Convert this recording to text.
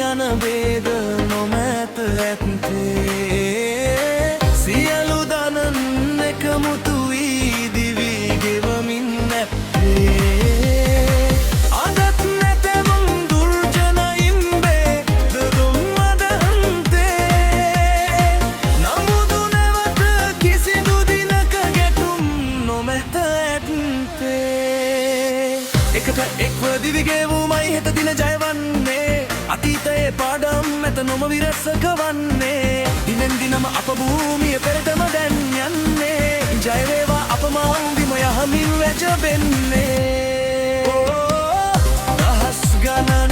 යන වේද නොමැත ඇත්තේ සියලු දනන් එකමුතු වී දිවි ගෙවමින් නැත්තේ අදත් නැතෙමුන් දුර්ජන ඉම්බේ දදුම් අදහන්තේ නමුදු නැවත කිසිදු දිනක ගැටුම් නොමැත ඇත්තේ එකට එක්ව දිවිගෙවුමයි හෙට දින ජයවන්නේ අතීතයේ පාඩම් ඇත නොම විරසක වන්නේ දිනෙන් දිනම අප භූමිය පෙරටම දැන් යන්නේ ජය වේවා අප මාංගිම යහමින් වැජබෙන්නේ දහස් ගණන්